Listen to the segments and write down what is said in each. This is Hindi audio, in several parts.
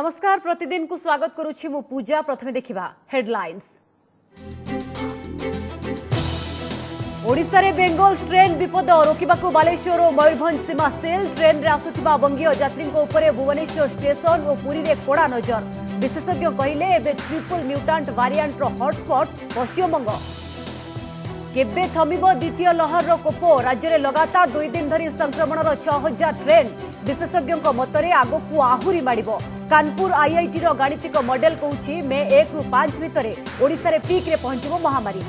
नमस्कार प्रतिदिन को स्वागत करुछि मु पूजा। प्रथमे देखिबा हेडलाइंस। ओडिशा रे बेंगल ट्रेन विपद रोकिबाकू बालेश्वर और मयूरभंज सीमा सेल ट्रेन रे आसुथिबा बंगीय यात्री उपरे भुवनेश्वर स्टेशन और पुरी रे कोड़ा नजर। विशेषज्ञ कहिले एबे ट्रिपल म्यूटांट वारिएंट रो हॉटस्पॉट पश्चिमबंग। केबे थमिबो द्वितीय लहर रो कोप। राज्य रे लगातार 2 दिन धरी संक्रमण रो 6000 ट्रेन। विशेषज्ञों मतरे आगकू आहुरी माड़िबो। कानपुर आईआईटी रो गाणितिक मॉडल कहूछि मे 1 ରୁ 5 भितरे ओडिशा रे पीक रे पहुंचिबो महामारी।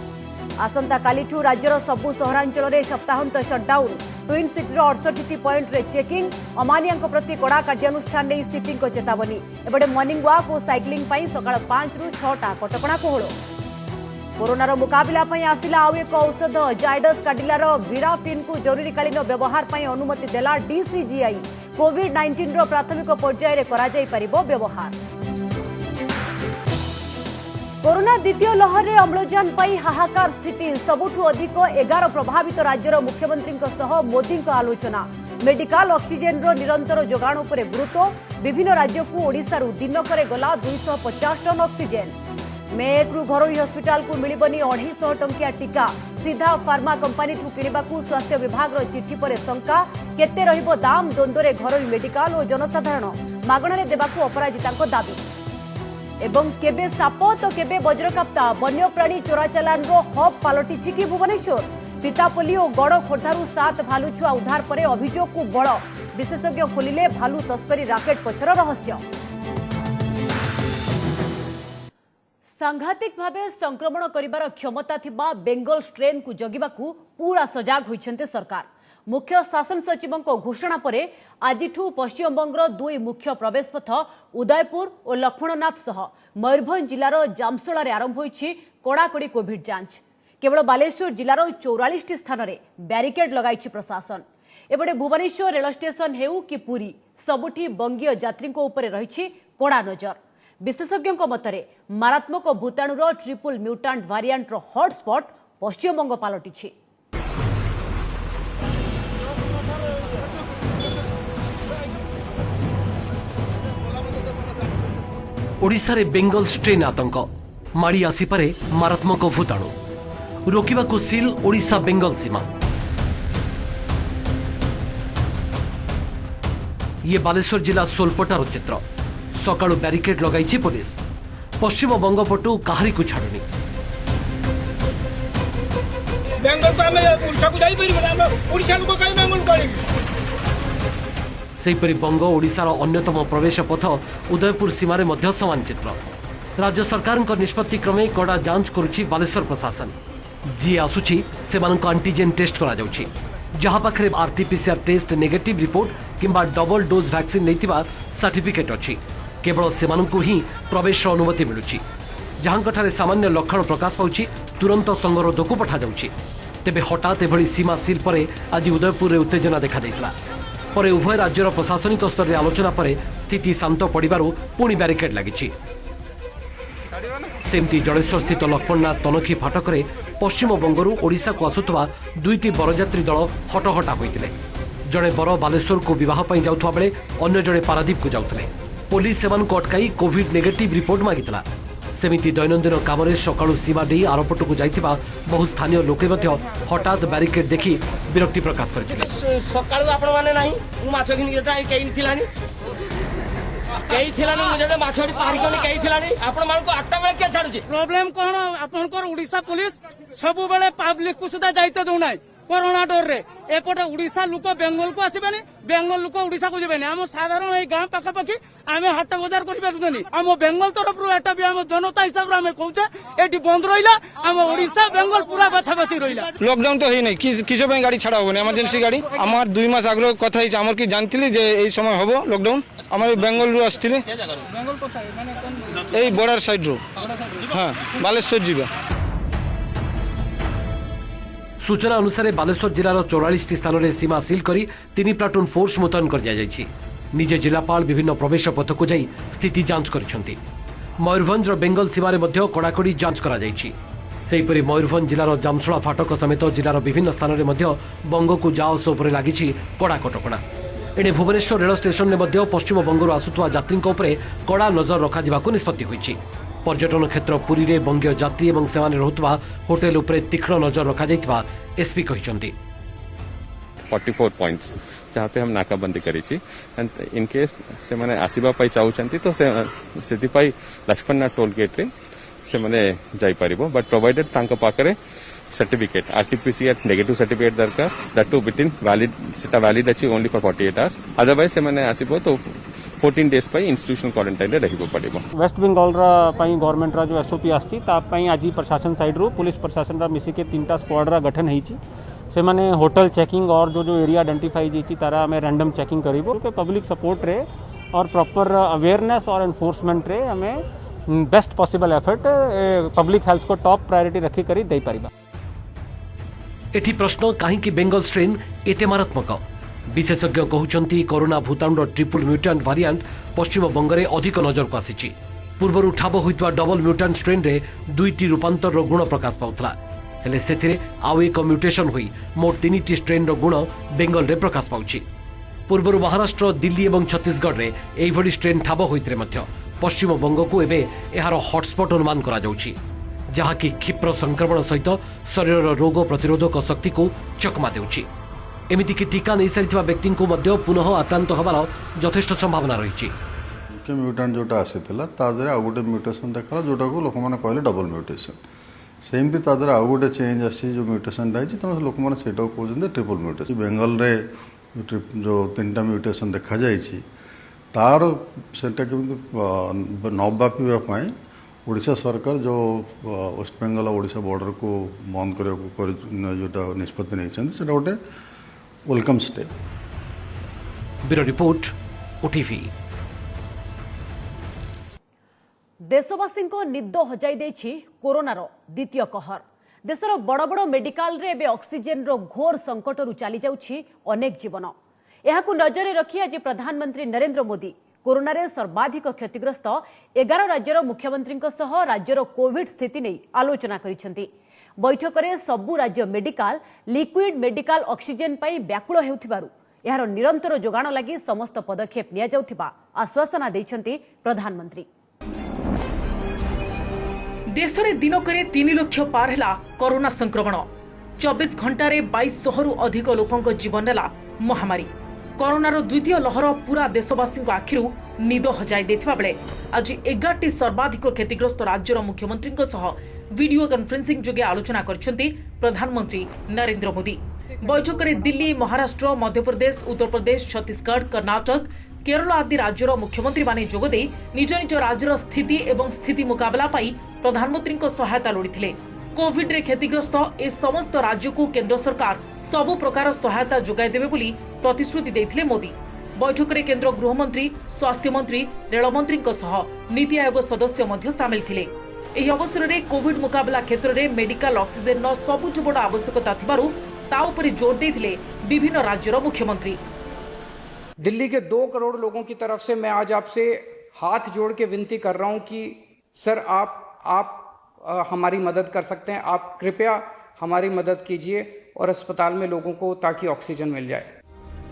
आसंता कालीठू राज्यर सबु सहरांचल रे सप्ताहांत शटडाउन। ट्विन सिटी रो 68 पॉइंट रे चेकिंग। अमानियांक प्रति कड़ा कार्यानुष्ठान नै सीपींग को चेतावनी। एबडे मॉर्निंग वॉक और साइक्लिंग पई सकाळ 5 ରୁ 6टा कटकणा कोहळो। कोरोना रो मुकाबला पई आसिला आउ एक औषध जायडस काडिलार विराफिन को जरूरीकालीन व्यवहार पई अनुमति देला डीसीजीआई। कोविड-19 रो प्राथमिक पर्याय रे करा जाई परिबो व्यवहार। कोरोना द्वितीय लहर रे अम्लजान पई हाहाकार स्थिति। सबुठु अधिक 11 प्रभावित राज्यर मुख्यमंत्री सह मोदी आलोचना। मेडिकल ऑक्सीजन रो निरंतर जोगाण उपरे गुरुत्व। विभिन्न राज्य को ओडिशा रु दिनक रे गला 250 टन ऑक्सीजन। मे 1 ରୁ घरोई हॉस्पिटल को मिलिबनी 250 टंकिया टीका। सीधा फार्मा कंपनी ठू किणिबाकू स्वास्थ्य विभाग रो चिठी परे शंका। केते रहिबो दाम द्वंद्वरे घरोई मेडिकल और जनसाधारण मागणारे देबाकू अपराजितांको दाबी। एवं केबे साप तो केबे वज्रकाप्ता वन्यप्राणी चोराचालान रो हब पालटिछि कि भुवनेश्वर। पितापल्ली और गड़ खोर्धारू 7 भालू छुआ उद्धार परे अभियोग को बड़। विशेषज्ञ खोलिले भालू तस्करी राकेट पछर रहस्य। सांघातिक भावे संक्रमण करिबार क्षमता थिबा बेंगल स्ट्रेन को जगिबाकू पूरा सजाग होइछन्ते सरकार। मुख्य शासन सचिवों घोषणा परे आजिठू पश्चिमबंगर 2 मुख्य प्रवेश पथ उदयपुर और लक्ष्मणनाथ सह मयूरभंज जिलार जामसोला रे आरंभ होइछि कड़ाकड़ी कोविड जांच। केवल बालेश्वर जिलार 44 स्थान रे बैरिकेड लगाइछि प्रशासन। एबडे भुवनेश्वर रेल स्टेशन हेउ कि पुरी सबुठी बंगीय यात्री उपरे रहिछि कड़ा नजर। विशेषज्ञों मतरे मारात्मक भूताणुर ट्रिपल म्यूटांट वारिएंट हॉटस्पॉट पश्चिमबंग पालटिछि। ओडिशा रे बेंगल स्ट्रेन आतंक माड़ी आसीपारे मारात्मक भूताणु रोकिबाकू सील ओडिशा बेंगल सीमा। ये बालेश्वर जिला सोलपटार चित्र। सकाळु बैरिकेड लगाई पुलिस। पश्चिम बंग पटू काहारी को छाड़ुनी। सेहीपरि बंग ओडिशार अन्यतम प्रवेश पथ उदयपुर सीमारे मध्य समान चित्र। राज्य सरकार निष्पत्ति क्रमे कड़ा जांच करुछि बालेश्वर प्रशासन। जी आसुछि सेमानक एंटीजेन टेस्ट करा जाउछि। जहाँ पाखरे आरटीपीसीआर टेस्ट नेगेटिव रिपोर्ट किंबा डबल डोज वैक्सीन लेतिबा सर्टिफिकेट अछि। केवल सेमानंकु ही प्रवेश अनुमति मिलुछि। जहांकठारे सामान्य लक्षण प्रकाश पाउछि तुरंत संगरोधकु पठा जाउछि। तेबे हठात एभली सीमा सील परे आज उदयपुर रे उत्तेजना देखा दैतला। परे उभय राज्यर प्रशासनिक स्तर रे आलोचना परे स्थिति शांत पड़िबारु पुणी बैरिकेड लागिछि। सेमती जलेश्वर स्थित लक्ष्मणनाथ तनखी फाटकरे पश्चिम बंगरू ओडिशा को आसुथबा 2टी बरयात्री दल हटहटा होइतिले। जड़े बर बालेश्वर को विवाह पई जाउथबा बेले अन्य जड़े पारादीप को जाउथले। पुलिस सेमान को अटकाई कोविड नेगेटिव रिपोर्ट मागितला। सेमिति दैनंदिन कामरे सकाळु सीमा देई आरपट को जाइतिबा बहु स्थानीय लोके मध्य हठात बैरिकेड देखि विरक्ति प्रकाश करथिले। सकाळु आपण माने नाही माछ किनि केई थिलानी मुझे माछड़ी पारिकनी केई थिलानी आपण मान को 8टा बेले के छाडुची। प्रॉब्लम कोन आपण को ओडिशा पुलिस सब बेले पब्लिक को सुधा जाइते दउ नाही। कोरोना डर रे एपटे ओडिशा लोक बेंगल को आसीबेनी बेंगल लोक ओडिशा को जेबेनी। हम साधारण ए गां पाखा पाखी आमे हाट बाजार करि पारुनी। हम बेंगल तरफ रु एटा भी हम जनता हिसाब रे हम कहूचे एटी बंद रहिला। हम ओडिशा बेंगल पूरा बाछा बाछी रहिला। लॉकडाउन तो हेई नै किछो पे गाड़ी छाड़ा होबनी इमरजेंसी गाड़ी। हमर 2 मास आग्रो कथा हिच हमर की जानथिली जे एई समय होबो लॉकडाउन। हमर बेंगल रु आस्थिले बेंगल कोथा माने कोन एई बॉर्डर साइड रो हां बालेश्वर जीवा। सूचना अनुसार बालेश्वर जिलार 44 स्थान में सीमा सील करी 3 प्लाटून फोर्स मुतयन कर दिया जायछि। निजे जिलापाल विभिन्न प्रवेश पथ को जाई स्थिति जांच करिसेंति। मयूरभंज बेंगल सीमारे मध्य कड़ाकड़ी जांच करा जायछि। सेहीपरि मयूरभंज जिलार जामसोला फाटक समेत जिलार विभिन्न स्थान में मध्य बंग को जाओ सो उपरे लागिछि कड़ा कटकणा। एणे भुवनेश्वर रेल स्टेशन में मध्य पश्चिमबंग आसुवा यात्री कड़ा नजर रखा निष्पत्ति होईछि। पर्यटन क्षेत्र पुरी रे बंगीय यात्री और सेमाने रहुतबा होटेल उपरे तीक्ष्ण नजर रखा जाइतबा एसपी कहिसंती। 44 पॉइंट्स जहाँ पे हम नाकाबंदी करी एंड इन केस से माने आसीबा पाई चाहूचंती तो से लक्ष्मणनाथ टोल गेट रे से माने जाई परिबो बट प्रोवाइडेड तांका पाकरे सर्टिफिकेट आरटीपीसीआर नेगेटिव सर्टिफिकेट दरकार दैट टू विथिन वैलिड सेटा वैलिड अछि ओनली फॉर 48 आवर्स अदरवाइज से माने आसीबो तो 14 डेज पाई इंस्टीट्यूशनल क्वारंटाइन रे रहिबो पड़िबो। वेस्ट बेंगल रा पाई गवर्नमेंट रा जो एसओपी आछि ता पाई आज प्रशासन साइड रो पुलिस प्रशासन रा मिसी के 3टा स्क्वाड रा गठन हेछि। से माने होटल चेकिंग और जो एरिया आइडेंटिफाई जेछि तारा हमें रैंडम चेकिंग करिबो के पब्लिक सपोर्ट रे और प्रॉपर अवेयरनेस और एनफोर्समेंट रे हमें best possible effort public health को टॉप प्रायोरिटी रखी करी दे पारिबा। एठी प्रश्न कहीं बेंगल स्ट्रेन एते मारात्मक विशेषज्ञ कहउचंती कोरोना भूताणुर ट्रिपल म्यूटेंट वेरिएंट पश्चिम बंगरे अधिक नजर को आसीछि। पूर्वरु ठाब होइतवा डबल म्यूटेंट स्ट्रेन रे दुईटी रूपांतर गुण प्रकाश पाउथला हेले सेथिरे आउ एक म्यूटेशन हुई मोट 3टी स्ट्रेन गुण बेंगल रे प्रकाश पाउछि। पूर्वरु महाराष्ट्र दिल्ली और छत्तीसगढ़ रे एइभଳି स्ट्रेन ठाब होइतरे मध्य पश्चिम बंग को एबे एहार हॉटस्पॉट अनुमान करा जाउछि जहाँकि क्षिप्र संक्रमण सहित शरीर रोग प्रतिरोधक शक्ति को चकमा देउछि। एमिति कि टीका नहीं सारिथिबा व्यक्ति को मध्य पुनः आक्रांत होबार यथेष्ट संभावना रही। मुख्य म्यूटेंट जोटा आसीथिला तादरे आ गोटे म्यूटेशन देखला जोटा को लोक माने कहले डबल म्यूटेशन सेमती तादरे आ गोटे चेंज आसी जो म्यूटेशन दाइछि त लोक माने सेटा कहउछन ट्रिपल म्यूटेशन। बेंगल रे जो 3टा म्यूटेशन देखा जाइछि तार सेटा केमति नव्यापीबा पई ओडिशा सरकार जो वेस्ट बेंगल और ओडिशा बॉर्डर को बंद करने जोटा निष्पत्ति नहीं से गोटे welcome step. Bureau report OTV. देशवासी निद हजाई देछि कोरोनार द्वितीय कहर। देशर बड़ बड़ मेडिकल रे एबे ऑक्सीजन रो घोर संकटरू चली जाउछि अनेक जीवन। एहाकु नजर रखी आज प्रधानमंत्री नरेंद्र मोदी कोरोना रे सर्वाधिक क्षतिग्रस्त 11 राज्यर मुख्यमंत्री सह राज्यर कोविड स्थिति नहीं आलोचना करिसेंती। बैठक में सबु राज्य मेडिकल लिक्विड मेडिकल ऑक्सीजन पाई व्याकुल हेउथिबारु एहार निरंतर जोगाण लगी समस्त पदक्षेप निया जाउथिबा आश्वासना दैछंती प्रधानमंत्री। देश में दिनकरे 3 लाख पार है कोरोना संक्रमण। 24 घंटे 2200 अधिक लोकों जीवन नेला महामारी। कोरोनार द्वितीय लहर पूरा देशवासी आखिरु निद हजाई देथिबा बेले आज 11टी सर्वाधिक क्षतिग्रस्त राज्यर मुख्यमंत्री वीडियो कॉन्फ्रेंसिंग जोगे आलोचना करछंती प्रधानमंत्री नरेंद्र मोदी। बैठक में दिल्ली, महाराष्ट्र, मध्यप्रदेश, उत्तर प्रदेश, छत्तीसगढ़, कर्नाटक, केरल आदि राज्यर मुख्यमंत्री माने जोगदे निज निज राज्यर स्थिति एवं स्थिति मुकाबला पाई प्रधानमंत्री सहायता लोड़ीथिले। कोविड रे क्षतिग्रस्त ए समस्त राज्य को केंद्र सरकार सबु प्रकार सहायता जोगाई देबे बोली प्रतिश्रुति देथिले मोदी। बैठक में केंद्र गृहमंत्री, स्वास्थ्य मंत्री, रेल मंत्री नीति आयोग सदस्य मध्य सामिल थिले। एही अवसर में कोविड मुकाबला क्षेत्र में मेडिकल ऑक्सीजन सबुठ बड़ आवश्यकता थिबारु ता उपरे जोर देथिले विभिन्न राज्यर मुख्यमंत्री। दिल्ली के 2 करोड़ लोगों की तरफ से मैं आज आपसे हाथ जोड़ के विनती कर रहा हूं कि सर आप हमारी मदद कर सकते हैं। आप कृपया हमारी मदद कीजिए और अस्पताल में लोगों को ताकि ऑक्सीजन मिल जाए।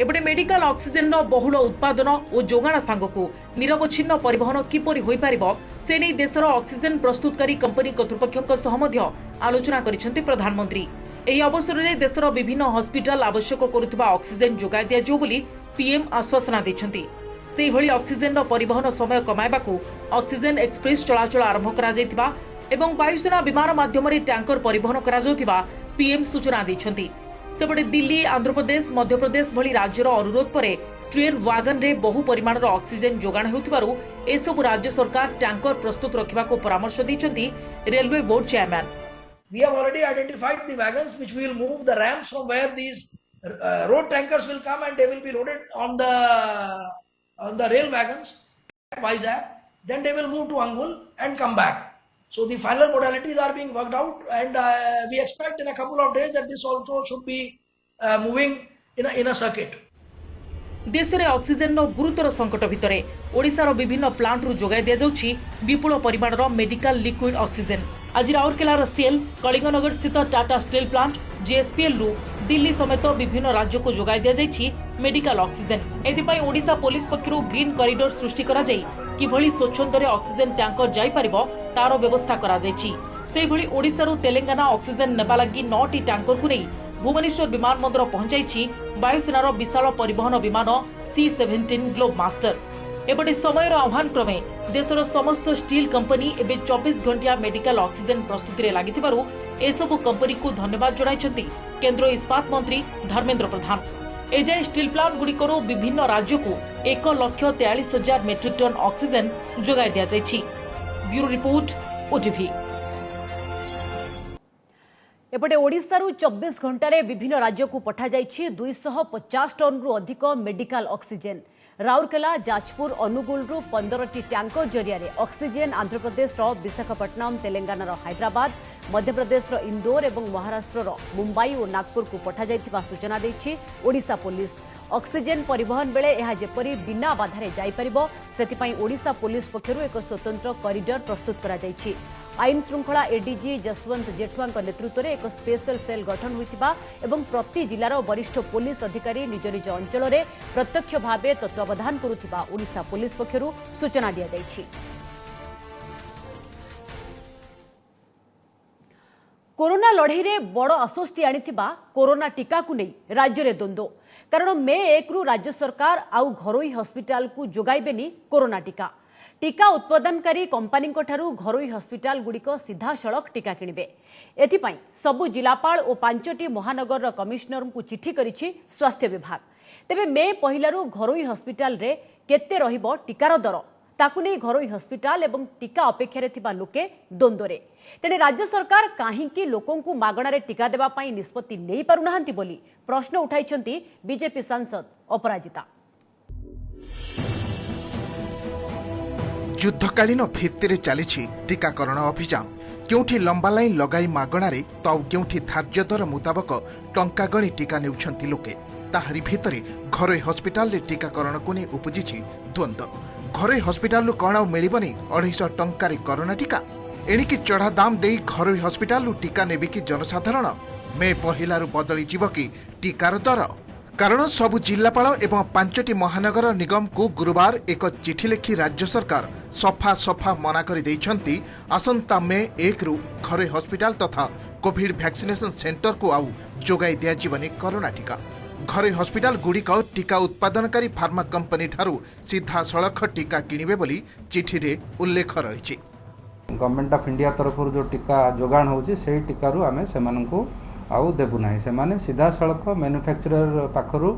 एपटे मेडिकल ऑक्सीजन बहुल उत्पादन और जोगाण सांगकु निरवच्छिन्न परिवहन किपरि होई पारिबो से नै देशर ऑक्सीजन प्रस्तुतकारी कंपनी कर्तृपक्षक सह मध्य आलोचना करिसेंती प्रधानमंत्री। एही अवसर में देशर विभिन्न हॉस्पिटल आवश्यक करुवा ऑक्सीजन जोगाई दिया जो बोली पीएम आश्वासना दैछंती। सेही भली ऑक्सीजन परिवहन समय कमाइबाकू ऑक्सीजन एक्सप्रेस चलाचल आरंभ करा जायतिबा एवं वायुसेना विमान माध्यम टैंकर परिवहन करा जाउथिबा पीएम सूचना दैछंती। सेपटे दिल्ली, आंध्र प्रदेश, मध्य प्रदेश भली राज्यर अनुरोध पर ट्रेन वागन रे बहु परिमाणर ऑक्सीजन जोगाण हेउथिबारु ए सब राज्य सरकार टैंकर प्रस्तुत रखिबा को परामर्श दैछंती railway board chairman. We have already identified the wagons which will move the ramps from where these road tankers will come and they will be loaded on the rail wagons at Vizag. Then they will move to Angul and come back. So the final modalities are being worked out, and we expect in a couple of days that this also should be moving in a circuit. देश में ऑक्सीजन गुरुतर संकट भितर ओडिशार विभिन्न प्लांट रु जोगाई दिया जाउछि विपुल परिमाणर मेडिकल लिक्विड ऑक्सीजन। आज राउरकेलार सेल कलिंगनगर स्थित टाटा स्टील प्लांट जेएसपीएल रु दिल्ली समेत विभिन्न राज्य को जोगाई दिया जाइछि मेडिकल ऑक्सीजन। एथिपाई ओडिशा पुलिस पक्षरु ग्रीन कॉरिडोर सृष्टि करा जाई किभଳି स्वच्छंदरे ऑक्सीजन टैंकर जाई परिबो तार व्यवस्था करा जाइछि। सेहि भଳି ओडिशारु तेलंगाना ऑक्सीजन नेबा लागि 9टी टैंकर को नै भुवनेश्वर विमानबंदर पहुंचाई वायुसेनार विशाल परिवहन विमान C-17 ग्लोब मास्टर। एपटे समयर आह्वान क्रमे देशर समस्त स्टील कंपनी एबे 24 घंटिया मेडिकल ऑक्सीजन प्रस्तुति रे लागिथिबारु एसबु कंपनी को धन्यवाद जणाइछन्ति केंद्र इस्पात मंत्री धर्मेंद्र प्रधान। एजाए स्टील प्लांट गुड़िकर विभिन्न राज्य को 1,43,000 मेट्रिक टन ऑक्सीजन जोगाई दिया जाइछि। Bureau report OTV. एपटे ओडिशारू 24 घंटे विभिन्न राज्य को पठा जाइछि 250 टन रु अधिक मेडिकल ऑक्सीजन। राउरकेला जाजपुर अनुगुल 15टी टैंकर जरिया ऑक्सीजन आंध्र प्रदेश विशाखापट्टनम तेलंगाना हैदराबाद मध्य प्रदेश इंदौर और महाराष्ट्र मुंबई और नागपुर को पठा जाइथिबा सूचना देछि ओडिशा पुलिस। ऑक्सीजन परिवहन बेले यह जेपरी बिना बाधारे जाई परिबो सेतिपई ओडिशा पुलिस पक्षरु एक स्वतंत्र कॉरिडोर प्रस्तुत करा जाइछि। आईन श्रृंखला एडीजी जसवंत जेठुआ नेतृत्व में एक स्पेशल सेल गठन होइथिबा एवं प्रति जिलार वरिष्ठ पुलिस अधिकारी निज निज अंचल में प्रत्यक्ष भाव तत्वावधान करुथिबा ओडिशा पुलिस पक्षरु सूचना दिया जाइछि। कोरोना लड़ाई में बड़ आश्वस्ति आनिथिबा कोरोना टीका को नहीं राज्य में द्वंद्व। कारण मे 1 रु राज्य सरकार आउ घरोई हॉस्पिटल को जोगाइबेनी कोरोना टीका। टीका उत्पादनकारी कंपनी घरोई हॉस्पिटल गुड़िक सीधा सड़क टीका किणवे। एथिपाई सबु जिलापाल और 5टी महानगर कमिश्नर को चिठी करिछि स्वास्थ्य विभाग। तेबे मे पहिलारू घरोई हॉस्पिटल रे केते रहिबो टीकार दर ताकू नहीं घरोई हॉस्पिटल एवं टीका अपेक्षा थिबा लोके द्वंद्वरे। तेणे राज्य सरकार काहींकी लोकों को मागणारे टीका देबा पई निष्पत्ति नहीं पारुनाहांती बोली प्रश्न उठाइछंती बीजेपी सांसद अपराजिता। युद्धकालीन भित्तिरे चली टीकाकरण अभियान। क्योंठी लंबा लाइन लगाई मागणारे तो क्योंठी धार्य दर मुताबक टंका गणी टीका नेउछंती लोके। ताहारी भितरे घरोई हॉस्पिटल टीकाकरण को नहीं उपजी द्वंद्व। घरोई हॉस्पिटल कौन आ मिलबनी 250 टंकार कोरोना टीका। एणिकी चढ़ा दाम दे घरोई हॉस्पिटल टीका नेबी कि जनसाधारण मे पहिलारू बदली जीव कि टीकार दर। कारण सबु जिलापाल एवं 5टी महानगर निगम को गुरुवार एक चिठी लिखि राज्य सरकार सफा सफा मना कर देइछंती आसंता मे 1 रु घरोई हॉस्पिटल तथा कोविड वैक्सीनेशन सेंटर को आउ जोगाई दिया जीवनी कोरोना टीका। घरोई हॉस्पिटल गुड़िक टीका उत्पादनकारी फार्मा कंपनी ठारू सीधा सड़क टीका किणवे बोली चिठी रे उल्लेख रही। गवर्नमेंट ऑफ इंडिया तरफ जो टीका जोगाण होची से टीकारु आमे सेमानंकु आउ देबु नाही। सेमाने सीधा सड़क मैन्युफैक्चरर पाखरु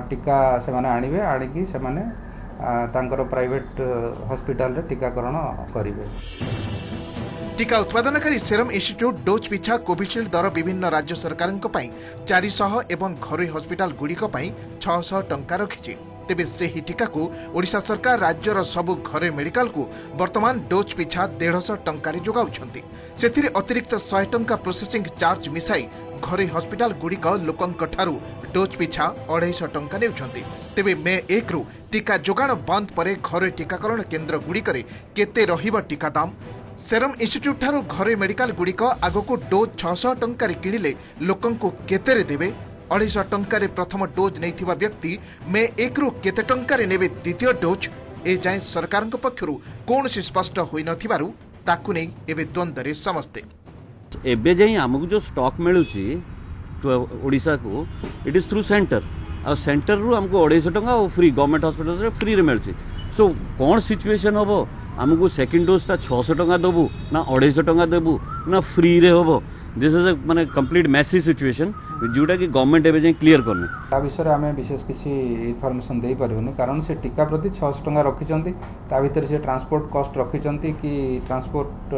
टीका सेमाने आनिबे आनिकी सेमाने तांकर प्राइवेट हॉस्पिटल रे टीकाकरण करिवे। टीका उत्पादनकारी सेरम इंस्टीट्यूट डोज पिछा कोविशील्ड दर विभिन्न राज्य सरकारों 400 एवं घरोई हॉस्पिटल गुड़िक 600 टंका रखी। तेबे सेही टीका को ओडिशा सरकार राज्यर सबु घरे मेडिकल को वर्तमान डोज पिछा 150 टंका जोगाउछंती। सेथिरे अतिरिक्त 100 टंका प्रोसेसिंग चार्ज मिसाई घरोई हॉस्पिटल गुड़िक लोकंक ठारू डोज पिछा 250 टंका नेउछंती। तेबे मे 1 रु टीका जोगाण बंद परे घरोई टीकाकरण केन्द्र गुड़िकरे केते रहिबो टीका दाम। सेरम इंस्टीट्यूट ठारू घरोई मेडिकल गुड़िक आगको डोज 600 टंकार किणिले लोकंकु केतेरे देबे। 250 टंकार प्रथम डोज नैथिबा व्यक्ति मे 1 रु केते टंकार नेबे द्वितीय डोज ए जाय सरकार पक्षरु कोनसी स्पष्ट होई नथिबारु ताकु नै एबे द्वंद्वरे समस्ते। एबे जाई हमकु जो स्टॉक मिलुची ओडिसा को इट इज थ्रू सेंटर आ सेंटर रु हमको 250 टंका फ्री गवर्नमेंट हॉस्पिटल रे फ्री रे मिलची। सो कोन सिचुएशन होबो हमको सेकंड डोज ता 600 टंका देबू ना 250 टंका देबू ना फ्री रे होबो। दिस इज अ माने कंप्लीट मेसी सिचुएशन जोटा कि गवर्नमेंट एबे जे क्लियर करने ता विषय रे हमें विशेष किसी इन्फॉर्मेशन दे परबनी। कारण से टीका प्रति 600 टंका रखिचंती ता भीतर से ट्रांसपोर्ट कॉस्ट रखिचंती कि ट्रांसपोर्ट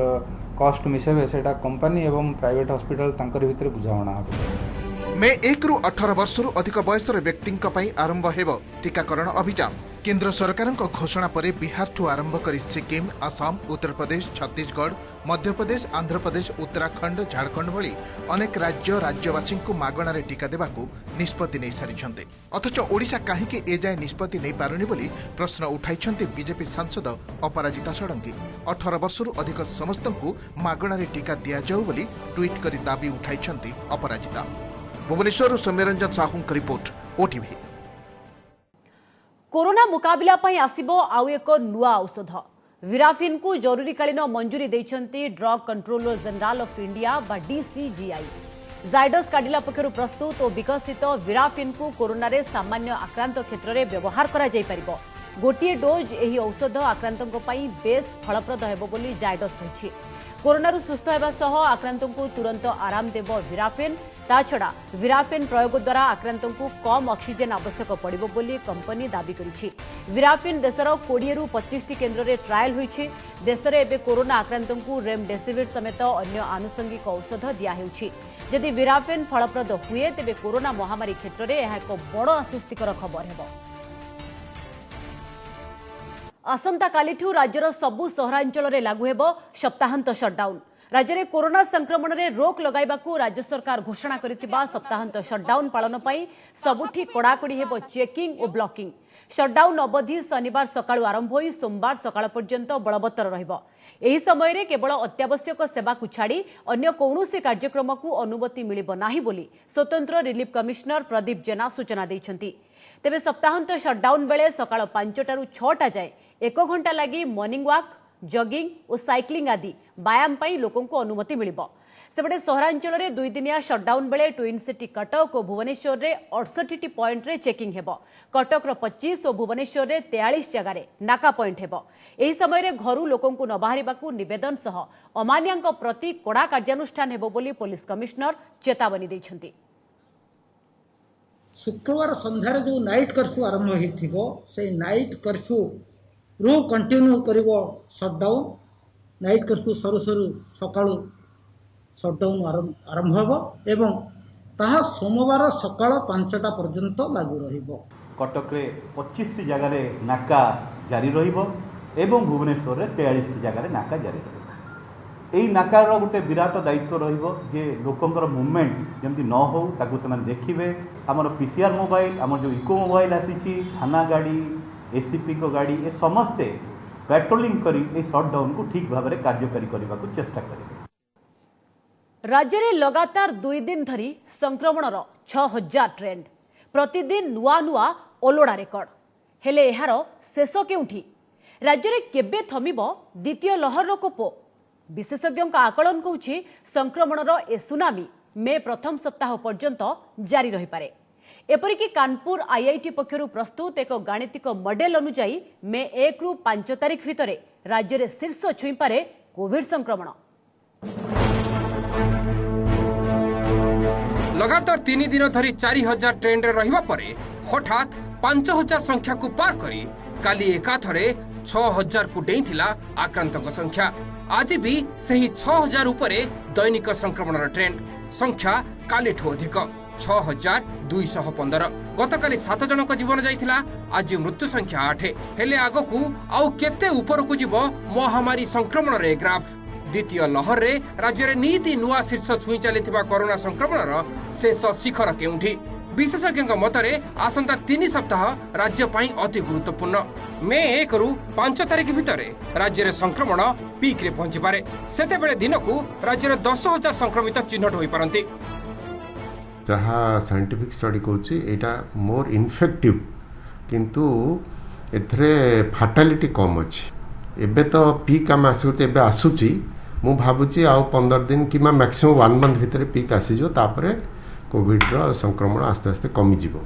कॉस्ट मिसेबे सेटा कंपनी एवं प्राइवेट हॉस्पिटल तांकर भीतर बुझावना हो। मे 1 रु 18 वर्ष रु अधिक बयसर व्यक्तिंक पई आरंभ हेबो टीकाकरण अभियान। केन्द्र सरकार घोषणा पर बिहार ठू आरंभ कर सिक्किम आसाम उत्तर प्रदेश छत्तीसगढ़ मध्यप्रदेश आंध्र प्रदेश उत्तराखंड झारखंड भली अनेक राज्यवासी को मागणार टीका देवाकू निष्पत्ति नहीं सारी अथच ओडिशा कहीं एजाए निष्पत्ति नहीं पारुनी बोली प्रश्न उठाई बीजेपी सांसद अपराजिता षडंगी 18 वर्षरू अधिक समस्त मागणार टीका दि जाऊ बोली ट्वीट कर दाबी उठाई Aparajita. Bhubaneswar Soumyaranjan Sahu report OTV. Corona मुकाबला पई आसिबो आउ एक नुआ औषध विराफिन को जरूरीकालीन मंजूरी देइछंती drug controller general of India बा डीसीजीआई। जाइडस काडिला पक्षरु प्रस्तुत और विकसित विराफिन को कोरोना रे सामान्य आक्रांत क्षेत्र में व्यवहार करा जाई परिबो। गोटिए डोज एही औषध आक्रांतों पई बेस फलप्रद हेबो बोली जाइडस कहिछि। कोरोना सुस्थ हेबा सह आक्रांतों को तुरंत आराम देबो विराफिन। ता छड़ा विराफिन प्रयोग द्वारा आक्रांतों को कम ऑक्सीजन आवश्यक पड़िबो बोली कंपनी दाबी करिछि। विराफिन देशर 20 ରୁ 25 केन्द्र में ट्रायल होइछि। देश में एबे कोरोना आक्रांतों को रेमडेसिविर समेत अन्य आनुषंगिक औषध दिया हेउछि। यदि विराफिन फलप्रद हुए तेबे कोरोना महामारी क्षेत्र में यह एक बड़ आश्वस्तिकर खबर हेबो। आसंता कालिठू राज्यर सबु सहरांचल में लागू हेबो सप्ताहांत शटडाउन। राज्य में कोरोना संक्रमण में रोक लगाइबाकू राज्य सरकार घोषणा करितिबा सप्ताहांत शटडाउन पालन पई सबुठी कड़ाकड़ी हेबो चेकिंग और ब्लॉकिंग। शटडाउन अवधि शनिवार सकाळु आरंभ होई सोमवार सकाळ पर्यंत बलवत्तर रहिबो। एही समय रे केवल अत्यावश्यक सेवा को छाड़ी अन्य कौनसी कार्यक्रम को अनुमति मिलिबो नाही बोली स्वतंत्र रिलीफ कमिश्नर प्रदीप जेना सूचना दैछंती। तेबे सप्ताहांत शटडाउन बेले सकाळ 5टा ରୁ 6टा जाए 1 घंटा लगी मॉर्निंग वॉक जॉगिंग और साइक्लिंग आदि व्यायाम पई लोकों को अनुमति मिलिबो। सेबडे सहरांचल में 2 दिनिया शटडाउन बेले ट्विन सिटी कटक और भुवनेश्वर रे 68 पॉइंट रे चेकिंग हेबो। कटक रो 25 और भुवनेश्वर रे 43 जगह रे नाका पॉइंट हेबो। एही समय रे घरू लोकों को न बाहरिबाकू निवेदन सह अमान्यांक प्रति कड़ा कार्यानुष्ठान हेबो बोली पुलिस कमिश्नर चेतावनी दैछंती। शुक्रवार संध्यारे जो नाइट कर्फ्यू आरंभ होइथिबो से नाइट कर्फ्यू रू कंटिन्यू करिवो शटडाउन। नाइट कर्फ्यू सरू सरू सकाळु शटडाउन आरंभ होबो एवं ताहा सोमवार सकाळ 5टा पर्यंत लागू रहिबो। कटक रे 25 जगह रे नाका जारी रहिबो एवं भुवनेश्वर रे 43 जगह रे नाका जारी रहिबो। एई नाकार गोटे विराट दायित्व रहिबो जे लोकंकर मूवमेंट जेमति न हो ताकू से देखिबे। हमर पीसीआर मोबाइल हमर जो इको मोबाइल आसीची थाना गाड़ी एसीपी को गाड़ी ए समस्ते पेट्रोलिंग करी ए शटडाउन को ठीक भाव में कार्यकारी करने को चेष्टा करेंगे। राज्य में लगातार 2 दिन धरी संक्रमणर 6000 ट्रेंड प्रतिदिन नुआ नुआ ओलोड़ा रेकर्ड हेले एहार शेष केउठी राज्य में केबे थमिबो द्वितीय लहर कोप। विशेषज्ञों का आकलन कहूछि संक्रमणर ए सुनामी मे प्रथम सप्ताह पर्यंत जारी रही पारे। एपरिकी कानपुर आईआईटी पक्षरु प्रस्तुत एक गाणितिक मॉडल अनुसार मे 1 ରୁ 5 तारिख भितर राज्य में शीर्ष छुई पारे कोविड संक्रमण। लगातार 3 दिन धरी 4000 ट्रेंड रहिबा परे हठात 5000 संख्या को पार करी काली एकाथरे 6000 को डेइथिला आक्रांतक संख्या। आज भी सही 6000 उपरे दैनिक संक्रमण ट्रेंड संख्या कालीठू अधिक 6215। गतकाली 7 जनक जीवन जाइथिला आज मृत्यु संख्या 8। हेले आगकू आउ केते ऊपर को जीव महामारी संक्रमण रे ग्राफ। द्वितीय लहर रे राज्य रे नीति नुआ शीर्ष छुई चलिथिबा कोरोना संक्रमण शेष शिखर केउठी। विशेषज्ञ मतरे आसंता 3 सप्ताह राज्य पाई अति गुरुत्वपूर्ण। मे 1 ରୁ 5 तारिख भितर राज्य रे संक्रमण पीक रे पहुंची पारे। सेते बेले दिनकू राज्य रे 10000 संक्रमित चिन्हट होई पारंती। जहाँ साइंटिफिक स्टडी कहूँ एटा मोर इनफेक्टिव किंतु एथरे फाटालिटी कम अच्छी। एबे तो पीक आम आसूची मु भावुची आउ 15 दिन कि मैक्सिमम 1 मंथ भितर पीक आसीजो तापरे कोविड रो संक्रमण आस्ते आस्ते कमी जीवो।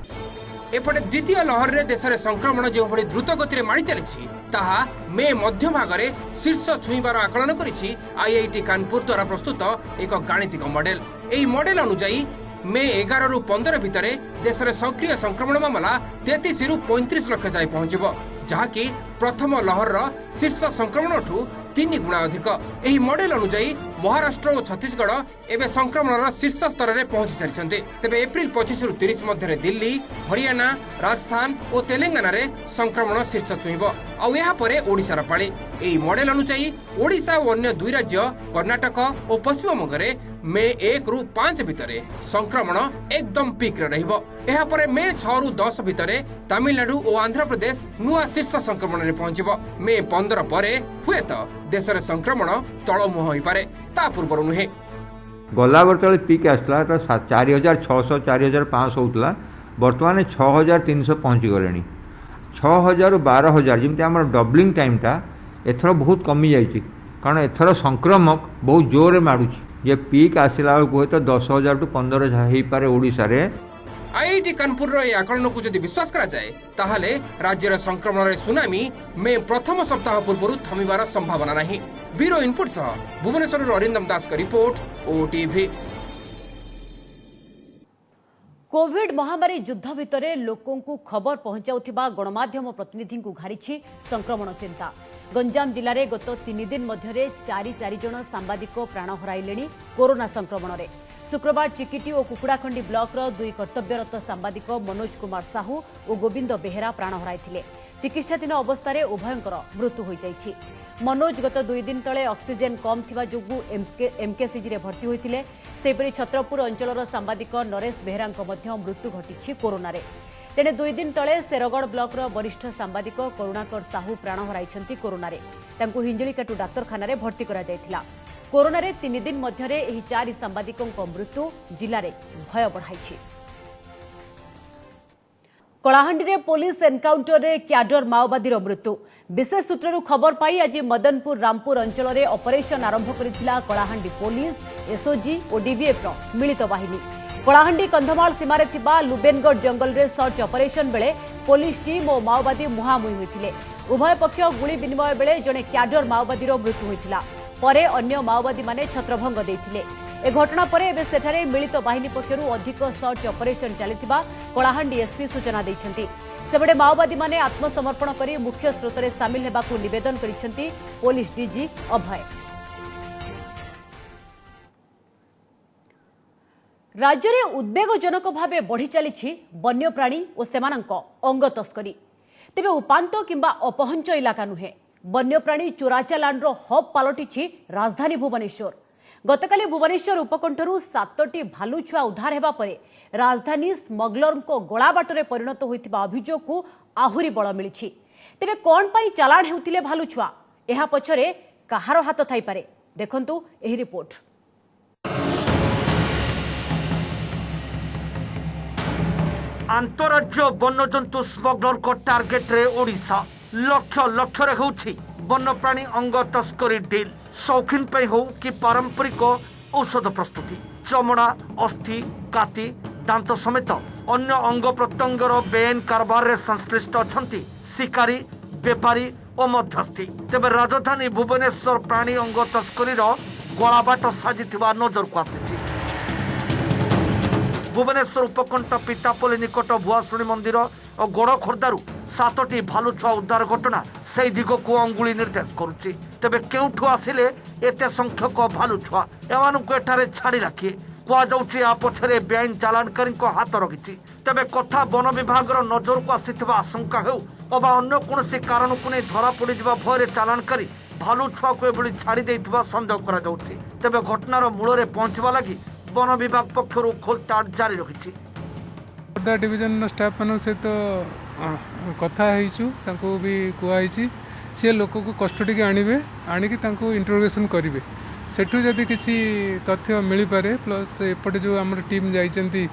एपटे द्वितीय लहर रे देश रे संक्रमण जो भली द्रुत गति रे माड़ी चलिछि ताहा मे मध्य भाग रे शीर्ष छुईबार आकलन करिछि आईआईटी कानपुर द्वारा प्रस्तुत एक गाणितिक मॉडल। एई मॉडल अनुसार मे 11 ରୁ 15 भितर देश रे सक्रिय संक्रमण मामला 33 ରୁ 35 लाख जाए पहुंचबो जहाँकि प्रथम लहर शीर्ष संक्रमण ठू 3 गुणा अधिक। एही मॉडल अनुसार महाराष्ट्र और छत्तीसगढ़ एवं संक्रमण शीर्ष स्तर में पहुंची सारी। तेबे एप्रिल 25 रु 30 मध्य दिल्ली, हरियाणा, राजस्थान और तेलंगाना रे संक्रमण शीर्ष छुईब। आउे ओडिशार पाଳି। एही मॉडल अनुसार ओडिशा और अन्य 2 राज्य कर्नाटक और पश्चिम बंग में मे 1 रु 5 भितर संक्रमण एकदम पीक रहिबो। एहा परे मे 6 रु 10 भितर तमिलनाडु और आंध्र प्रदेश नुआ शीर्ष संक्रमण में पहुंचब। मे 15 पर हुए तो देश में संक्रमण तलमुह हो पारे, ता पूर्व नुहे। गला बर्तले पीक आसला 4600 4500 होता, बर्तमान 6300 पहुँची गले। 6000 12000 जमी आम डबलिंग टाइमटा एथर बहुत कमी जाइए, कारण एथर संक्रमक बहुत जोर मारुची। ये पीक आसला बेलू तो 10,000 टू 15,000 हो पारे ओडिशा रे। आईआईटी कानपुर आकलन को जदि विश्वास करा जाए ताहले राज्यर संक्रमण सुनामी मे प्रथम सप्ताह पूर्व थमिबार संभावना नहीं। ब्यूरो इनपुट सह भुवनेश्वर अरिंदम दास का रिपोर्ट, ओटीवी। कोविड महामारी युद्ध भितर लोकों को खबर पहुंचाउथिबा गणमाध्यम प्रतिनिधि को घारिछि संक्रमण चिंता। गंजाम जिले में गत 3 दिन मध्य 4 जन सांबादिक प्राण हराइले कोरोना संक्रमण में। शुक्रवार चिकिटी और कुकुड़ाखंडी ब्लॉकर 2 कर्तव्यरत सांबादिक मनोज कुमार साहू और गोविंद बेहेरा प्राण हराइथिले। चिकित्साधीन अवस्था उभयंकर मृत्यु हो जाइछि। मनोज गत 2 दिन तले ऑक्सीजन कम थिबा जोगु एमकेसीजी रे भर्ती होइथिले। सेपरि छत्रपुर अंचलर सांबादिक नरेश बेहेरा मृत्यु घटी कोरोना रे। तेणे 2 दिन तले शेरगढ़ ब्लॉकर वरिष्ठ सांबादिक करुणाकर साहू प्राण हराइछंती कोरोना रे। तांकु हिंजलिकाटू डाक्तरखाना रे भर्ती करा जायथिला। कोरोना रे 3 दिन मध्य एही 4 सांबादिकों मृत्यु जिले में भय बढ़ाइछि। कलाहांडी रे पुलिस एनकाउंटर रे क्याडर माओवादी मृत्यु। विशेष सूत्रु खबर पाई आज मदनपुर रामपुर अंचल में ऑपरेशन आरंभ करिथिला कलाहांडी पुलिस, एसओजी और डीवीएफ मिलित बाहिनी। कलाहांडी कंधमाल सीमारे थिबा लुबेनगढ़ जंगल रे सर्च ऑपरेशन बेले पुलिस टीम और माओवादी मुहांमुही होइथिले। उभय पक्ष गुली विनिमय बेले जड़े क्याडर माओवादी मृत्यु होइथिला। परे अन्य माओवादी माने छत्रभंग देइथिले। ए घटना पर एबे सेठारे मिलित बाहिनी पक्षरु अधिक सर्च ऑपरेशन चलिथिबा कलाहांडी एसपी सूचना दैछंती। सेबडे माओवादी माने आत्मसमर्पण करी मुख्य स्रोतरे सामिल हेबाकू निवेदन करिसेंती पुलिस डीजी अभय। राज्य में उद्वेगजनक भावे बढ़ी चली वन्यप्राणी और सेमानंक अंग तस्करी। तेबे उपांत किंबा अपहंच इलाका नुहे, वन्यप्राणी चोराचालान हब पलटि राजधानी भुवनेश्वर। गतकाली भुवनेश्वर उपकंठरू 7टी भालू छुआ उद्धार हेबा परे राजधानी स्मगलर गलाबाटर परिणत होइतिबा अभियोग को आहुरी बल मिली। तेबे कौन पाई चालाण हेउतिले भालू छुआ, एहा पछरे कहार हाथ थाई पारे, देखंतु एही रिपोर्ट। अंतरराज्य वन्यजंतु स्मगलर को टार्गेट रे ओडिशा। लक्ष लक्ष रे होउछि वन्यप्राणी अंग तस्करी डील। शौकीन पे हो कि पारंपरिक औषध प्रस्तुति, चमड़ा, अस्थि, काति, दांत समेत अन्य अंग प्रत्यंगर बेआईन कारबार रे संश्लिष्ट अछंती शिकारी, बेपारी और मध्यस्थी। तेबे राजधानी भुवनेश्वर प्राणी अंग तस्करी गलाबाट साजिथिबा नजर को आसिछि। भुवनेश्वर उपकंठ पितापल्ली निकट भुआशुणी मंदिर और गड़ खोर्धारू 7टी भालू छुआ उद्धार घटना से दिग को अंगुली निर्देश करुच्ची। तेबे केउठू आसिले एते संख्यक भालू छुआ, एमानंकु एठारे छाड़ी राखी कुआଯାଉଛି आ पछरे बेआईन चालानकारी हाथ रखिछि। तेबे कथा वन विभाग नजर को आसिथिबा आशंका हेउ अबा अन्य कोनोसी कारण को नै धरा पड़ी जिबा भयरे चालानकारी भालू छुआ को एबळी छाड़ी देइथिबा संदेह करा जाଉଛି। तेबे घटनार मूल रे पहुंचबा लागि वन विभाग पक्षर खोलताड़ जारी रखिछि। खोर्धा डिविजन स्टाफ मान सहित कथा भी कहुई सी लोक को कस्टडी के आणवे आणिकी इंटरोगेशन करेंगे। सेठू जदि किसी तथ्य मिल पारे प्लस एपटे जो आम टीम जाइछंती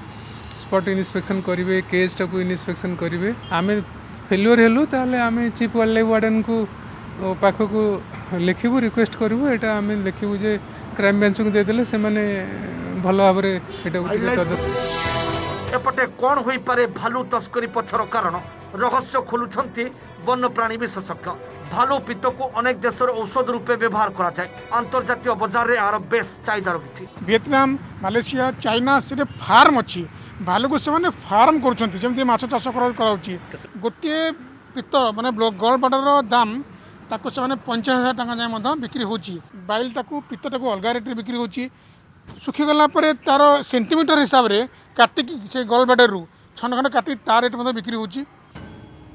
स्पॉट इन्स्पेक्शन करेंगे, केस टाक इन्स्पेक्शन करेंगे। आम फेल्युअर हेलु ताले आम चीफ वाइल्ड लाइफ वार्डन को पाखक लिखू रिक्वेस्ट करूँ। यहाँ आम लिखू जे क्राइम ब्रांच को देदेले से माने भल भाव एपटे कौन हो पारे भालू तस्करी पछर कारण रहस्य खोलुछंती वन्यप्राणी विशेषज्ञ। भालू पित्त को अनेक देश औषध रूपे व्यवहार करा जाए। अंतर्जातीय बाजार रे आर बेस चाहिदा रही। वियतनाम, मालेशिया, चाइना से फार्म अच्छी भालू को से फार्म करुँच जमी माछ चाष कराऊँगी। गोटे पित्त माने गलबाटर दाम ताको से 50,000 टका जाए बिक्री होची बाइल ताको पित्तटा को अलग रेट बिक्री होची सुखी गला पर तार सेंटीमीटर हिसाब रे काटिक से गल बाडर रु छन खंड काटि तार रेट बिक्री होची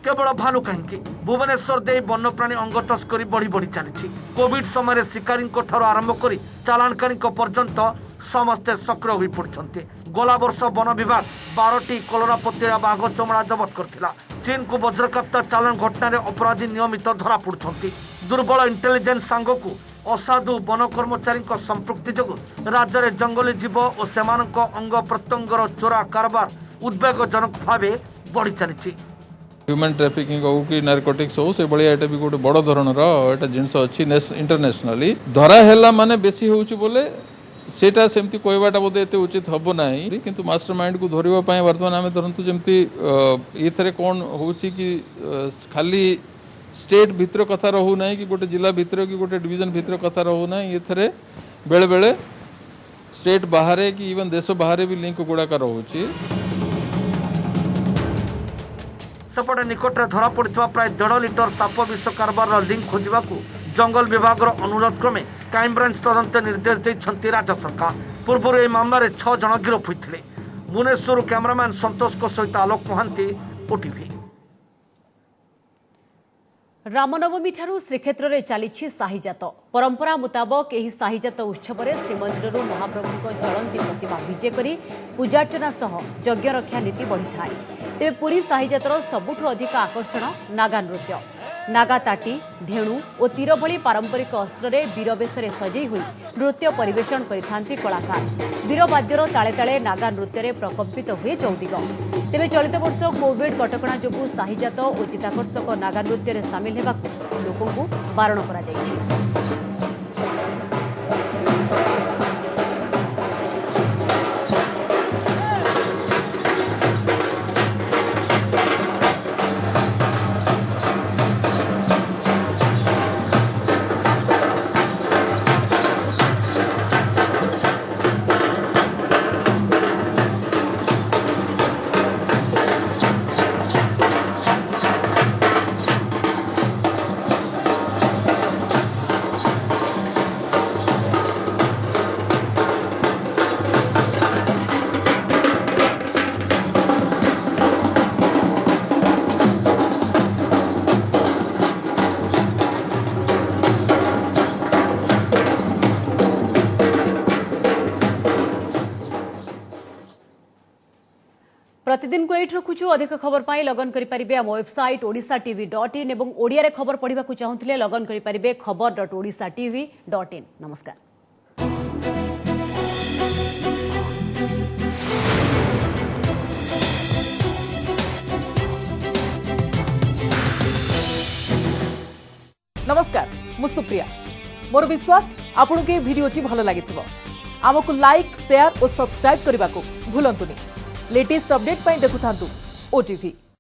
केवल भालू कहीं भुवनेश्वर दे वन्यप्राणी अंग तस्करी बढ़ी बढ़ी चली कोविड समय शिकारी आरंभ कर चालाणकारी पर्यंत समस्ते सक्रिय हो पड़ते गला वर्ष वन विभाग 12टी कलरापत्रिया बाघ चमड़ा जबत करथिला चीन को वज्रकाप्त चालाण घटना अपराधी नियमित धरा पड़ुछंती दुर्बल इंटेलिजेंस सांग को असाधु वन कर्मचारी संपृक्ति जो राज्य में जंगली जीव और सेमानक अंग प्रत्यंगर चोरा कारबार उद्वेगजनक भाव बढ़ी चली ह्यूमन ट्रैफिकिंग हो कि नारकोटिक्स हो से भाया एटा भी गोटे बड़ धरणर एटा जिनस अच्छी इंटरनेशनली धरा है माने बेसी होउची बोले सेटा सेमती कहवाटा बोधे एते उचित हबो नाही किंतु मास्टर माइंड को धरिबा पय वर्तमान आमे धरंतु जेमती एथरे कोन होउची कि खाली स्टेट भितर कथा रहू नाही कि गोटे जिला भितर कि गोटे डिवीजन भितर कथा रहू नाही एथरे बेले बेले स्टेट बाहर कि इवन देश बाहर भी लिंक गुड़ाक रोचे सेपटे निकटରେ धरा पड़िଥିବା प्राय 1.5 लिटर साप विष कारबार लिंक खोजा जंगल विभाग अनुरोध क्रमे क्राइमब्रांच तदंत निर्देश देते राज्य सरकार पूर्व यह मामलें 6 जन गिरफ होते भुवनेश्वर कैमरामैन संतोष सहित आलोक महांती ओटीवी। रामनवमी ठारू श्रीक्षेत्र में चली साहिजात परंपरा मुताबक यह साहिजात उत्सव में श्रीमंदिर महाप्रभु चलती प्रतिमा विजे कर पूजार्चना सह यज्ञ रक्षा नीति बढ़ी था तेज पुरी साहिजातर सबुठ अधिक आकर्षण नागा नृत्य नागा ताटी ढेणु और तीर भली पारंपरिक अस्त्र वीरवेश सजई हुई नृत्य परिवेषण करिथांती कलाकार वीरवाद्यर ताले ताले नागा नृत्य प्रकम्पित हुए चौदिग तेज चलित वर्ष कोविड कटकणा जोगु साहिजात और चित्ताकर्षक नागा नृत्य सामिल होगा लोकों बारण कर प्रतिदिन को एट रखुचु अधिक खबर पाई लगन करि परिबे हम वेबसाइट odisatv.in एवं ओडिया रे खबर पढिबा को चाहुथिले लगन करि परिबे खबर.odisatv.in। नमस्कार। नमस्कार मु सुप्रिया मोर विश्वास आपन के वीडियोटी भलो लागिथिबो आमको लाइक शेयर और सब्सक्राइब करबा को भूलंतुनी लेटेस्ट अपडेट पाई देखुथांतु ओटीवी।